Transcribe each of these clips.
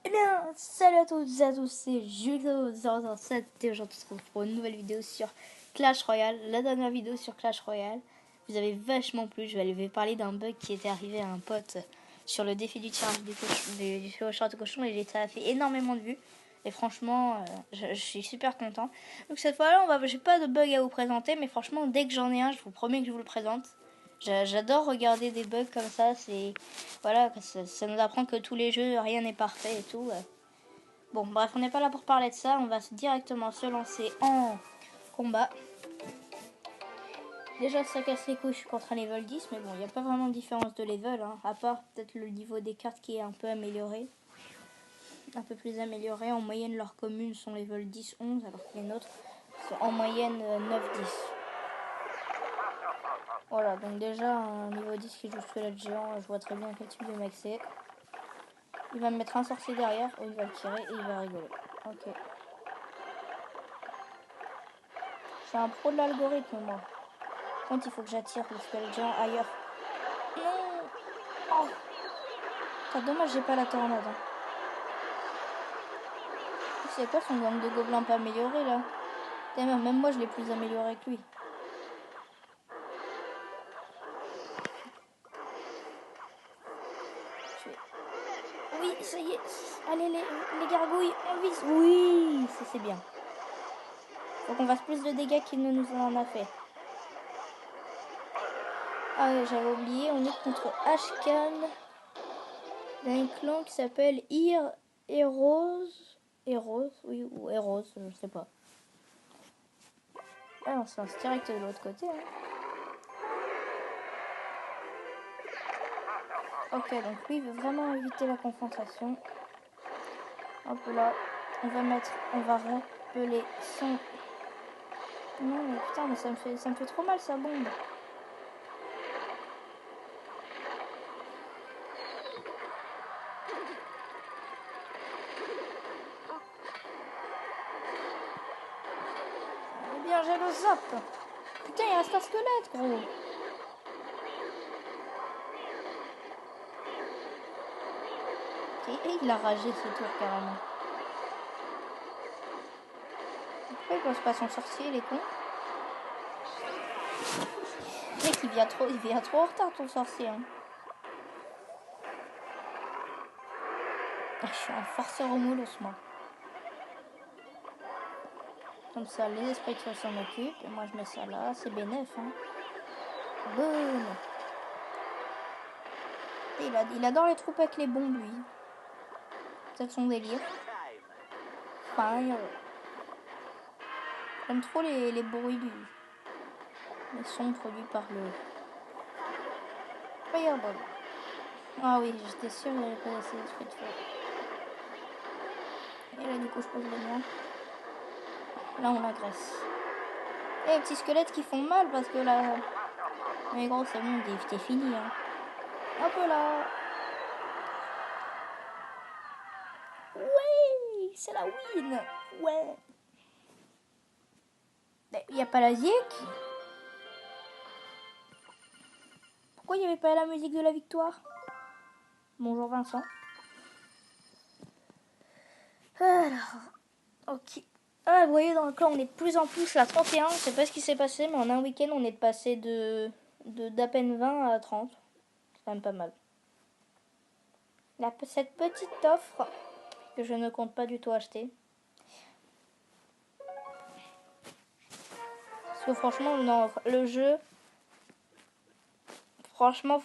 Eh bien, salut à toutes et à tous, c'est Julio007 et aujourd'hui on se retrouve pour une nouvelle vidéo sur Clash Royale. La dernière vidéo sur Clash Royale vous avez vachement plu. Je vais parler d'un bug qui était arrivé à un pote sur le défi du tirage du char de cochon et ça a fait énormément de vues. Et franchement, je suis super content. Donc cette fois-là, j'ai pas de bug à vous présenter, mais franchement, dès que j'en ai un, je vous promets que je vous le présente. J'adore regarder des bugs comme ça, voilà, ça nous apprend que tous les jeux, rien n'est parfait et tout. Bon, bref, on n'est pas là pour parler de ça, on va directement se lancer en combat. Déjà, ça casse les couilles, je suis contre un level 10, mais bon, il n'y a pas vraiment de différence de level, hein, à part peut-être le niveau des cartes qui est un peu amélioré. Un peu plus amélioré. En moyenne, leurs communes sont level 10-11, alors que les nôtres sont en moyenne 9-10. Voilà, donc déjà, un niveau 10 qui joue squelette géant, je vois très bien quel type de mec c'est. Il va me mettre un sorcier derrière, il va le tirer et il va rigoler. Ok. Je suis un pro de l'algorithme, moi. Par contre, il faut que j'attire le squelette géant ailleurs. Non. Oh. C'est dommage, j'ai pas la tornade. Hein. C'est quoi son gang de gobelins pas amélioré, là? Même moi, je l'ai plus amélioré que lui. Oui, ça y est. Allez, les gargouilles, on vise. Oui, ça c'est bien. Faut qu'on fasse plus de dégâts qu'il ne nous en a fait. Ah ouais, j'avais oublié, on est contre Ashkan d'un clan qui s'appelle Heroes, oui, ou Heroes, je sais pas. Ah, on se lance direct de l'autre côté. Hein. Ok, donc lui il veut vraiment éviter la confrontation. Hop là, on va rappeler son... Non mais putain, mais ça me fait trop mal sa bombe. Eh bien, j'ai le zap. Putain, il reste un squelette, gros. Et il a ragé ce tour carrément. Pourquoi il pose pas son sorcier, il est con? Mec, il vient trop en retard ton sorcier. Hein. Je suis un forceur au moulos, moi. Comme ça, les esprits de feu s'en occupent. Et moi, je mets ça là. C'est bénéf. Hein. Boum. Il adore les troupes avec les bombes, lui. C'est son délire. Fire. J'aime trop les bruits les sons produits par le Fireball. Ah oui, j'étais sûre qu'il n'y avait pas assez d'esprit de feu. Et là, du coup, je pose le mien. Là, on l'agresse. Et les petits squelettes qui font mal parce que là... Mais gros, c'est bon, t'es fini. Hein. Hop là. Ouais, c'est la win. Ouais. Il n'y a pas la zik. Pourquoi il n'y avait pas la musique de la victoire? Bonjour Vincent. Alors, ok. Ah, vous voyez, dans le clan, on est de plus en plus à 31. Je sais pas ce qui s'est passé, mais en un week-end, on est passé d'à peine 20 à 30. C'est quand même pas mal. Cette petite offre que je ne compte pas du tout acheter. Parce que franchement, non, le jeu... Franchement,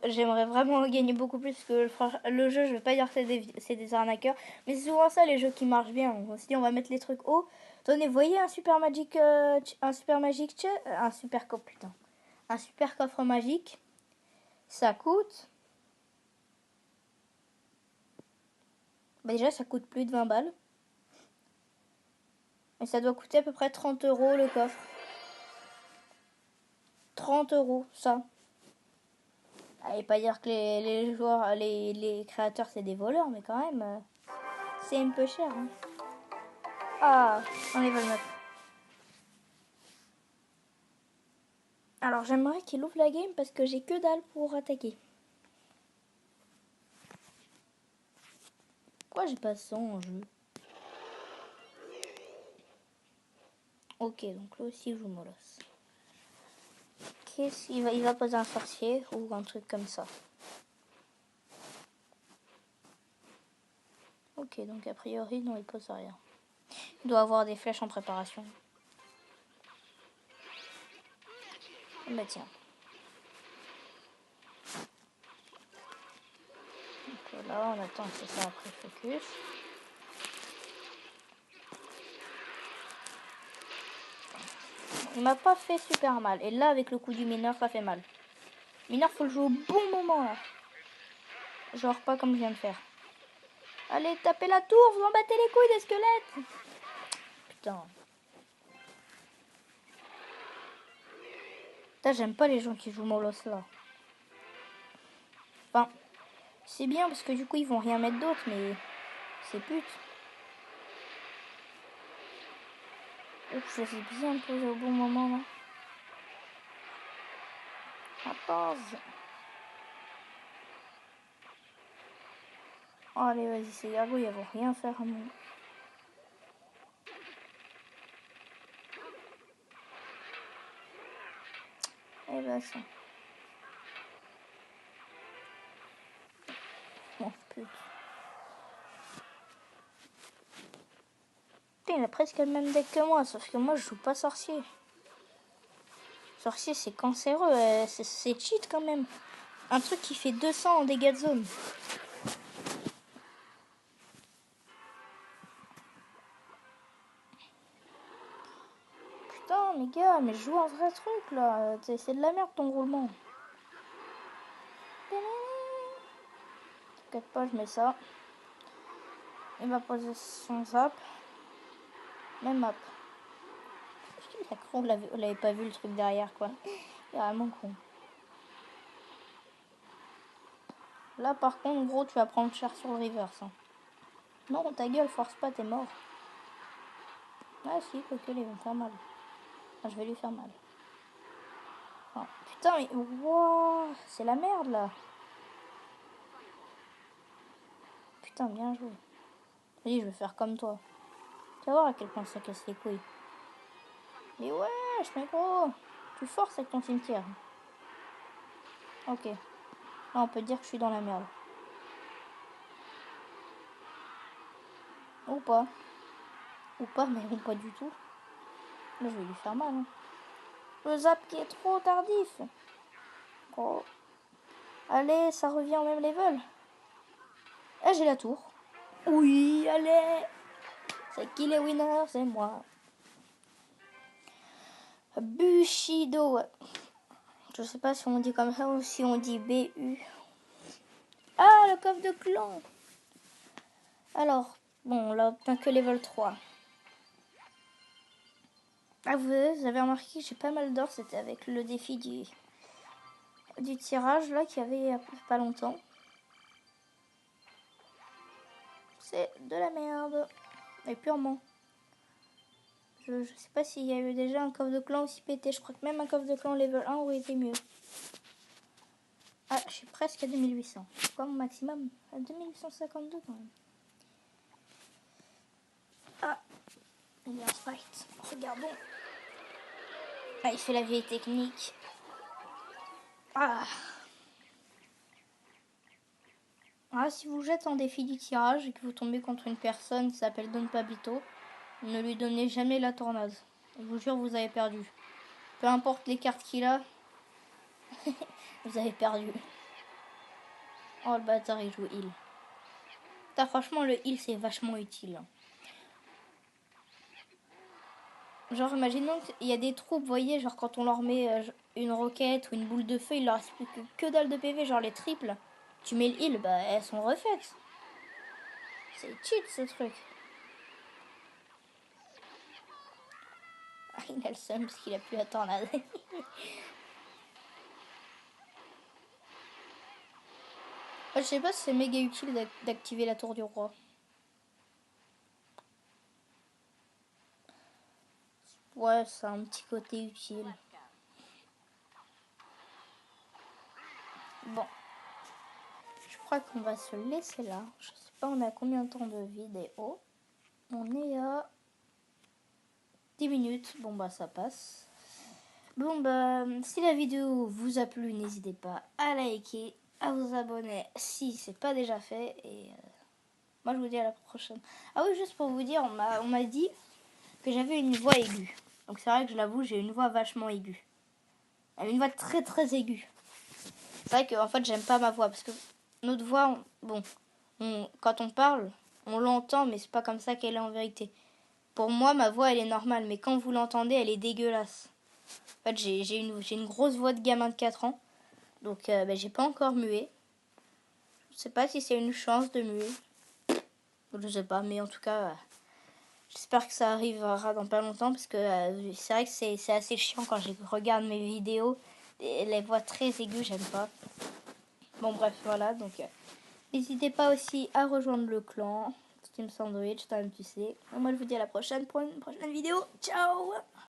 j'aimerais vraiment gagner beaucoup plus que le jeu. Je vais pas dire que c'est des arnaqueurs, mais c'est souvent ça les jeux qui marchent bien. On se dit on va mettre les trucs hauts. Tenez, voyez un super coffre magique. Ça coûte. Bah déjà, ça coûte plus de 20 balles. Mais ça doit coûter à peu près 30 € le coffre. 30 €, ça. Allez, pas dire que les joueurs, les créateurs, c'est des voleurs, mais quand même, c'est un peu cher. Hein. Ah, on level 9. Alors, j'aimerais qu'il ouvre la game parce que j'ai que dalle pour attaquer. Pourquoi j'ai pas 100 en jeu? Ok, donc là aussi, je joue molosse. Il va poser un sorcier ou un truc comme ça. Ok, donc a priori, non, il pose rien. Il doit avoir des flèches en préparation. Bah tiens. Donc là, on attend que ça après focus. Il m'a pas fait super mal. Et là, avec le coup du mineur, ça fait mal. Mineur, faut le jouer au bon moment, là. Genre pas comme je viens de faire. Allez, tapez la tour, vous en battez les couilles des squelettes. Putain. Putain, j'aime pas les gens qui jouent Molos, là. Enfin, c'est bien parce que du coup, ils vont rien mettre d'autre, mais c'est pute. Ouf, je sais bien me poser au bon moment, là. 14. Oh, allez, vas-y, ces gargouilles, elles vont rien faire à moi. Eh ben, ça. Oh, putain. Putain, il a presque le même deck que moi, sauf que moi, je joue pas sorcier. Sorcier, c'est cancéreux, c'est cheat quand même. Un truc qui fait 200 en dégâts de zone. Putain, mais gars, mais je joue un vrai truc là. C'est de la merde ton roulement. T'inquiète pas, je mets ça. Il va poser son zap. Même map. On l'avait pas vu le truc derrière quoi. Il est vraiment con. Là par contre, gros, tu vas prendre cher sur le reverse. Hein. Non, ta gueule, force pas, t'es mort. Ah si, quoique, il va me faire mal. Ah, je vais lui faire mal. Oh, putain, mais wow, c'est la merde là. Putain, bien joué. Oui, je vais faire comme toi. Tu vas voir à quel point ça casse les couilles. Mais ouais, je mets gros. Tu forces avec ton cimetière. Ok. Là, on peut dire que je suis dans la merde. Ou pas. Ou pas, mais bon, pas du tout. Là, je vais lui faire mal. Hein. Le zap qui est trop tardif. Oh. Allez, ça revient au même level. Ah, j'ai la tour. Oui, allez. C'est qui les winners? C'est moi. Bushido. Je sais pas si on dit comme ça ou si on dit BU. Ah, le coffre de clan. Alors, bon, là, on que level 3. Ah, vous avez remarqué que j'ai pas mal d'or. C'était avec le défi du tirage, là, qu'il y avait il y a pas longtemps. C'est de la merde. Et purement. Je sais pas s'il y a eu déjà un coffre de clan aussi pété. Je crois que même un coffre de clan level 1 aurait été mieux. Ah, je suis presque à 2800. C'est quoi mon maximum? À 2852 quand même. Ah, il y a un sprite. Regardons. Ah, il fait la vieille technique. Ah. Ah, si vous jetez en défi du tirage et que vous tombez contre une personne qui s'appelle Don Pablito, ne lui donnez jamais la tornade. Je vous jure, vous avez perdu. Peu importe les cartes qu'il a, vous avez perdu. Oh, le bâtard, il joue heal. Putain, franchement, le heal, c'est vachement utile. Genre, imaginons qu'il y a des troupes, vous voyez, genre quand on leur met une roquette ou une boule de feu, il leur reste plus que dalle de PV, genre les triples. Tu mets le heal, bah elles sont refaites. C'est cheat ce truc. Ah, il a le seum parce qu'il a plus la tornade. Je sais pas si c'est méga utile d'activer la tour du roi. Ouais, ça a un petit côté utile. Bon. Je crois qu'on va se laisser là. Je sais On a combien de temps de vidéo? On est à 10 minutes. Bon bah ça passe. Bon bah si la vidéo vous a plu, n'hésitez pas à liker, à vous abonner si c'est pas déjà fait. Et moi je vous dis à la prochaine. Ah oui, juste pour vous dire, on m'a dit que j'avais une voix aiguë. Donc c'est vrai que je l'avoue, j'ai une voix vachement aiguë. Elle a une voix très très aiguë. C'est vrai qu'en fait j'aime pas ma voix parce que notre voix, quand on parle, on l'entend mais c'est pas comme ça qu'elle est en vérité. Pour moi ma voix elle est normale mais quand vous l'entendez elle est dégueulasse. En fait j'ai une grosse voix de gamin de 4 ans. Donc j'ai pas encore mué. Je sais pas si c'est une chance de muer. Je sais pas mais en tout cas j'espère que ça arrivera dans pas longtemps parce que c'est vrai que c'est assez chiant quand je regarde mes vidéos. Et les voix très aiguës, j'aime pas. Bon bref, voilà. Donc n'hésitez pas aussi à rejoindre le clan Team Sandwich, tu sais. Moi je vous dis à la prochaine pour une prochaine vidéo. Ciao!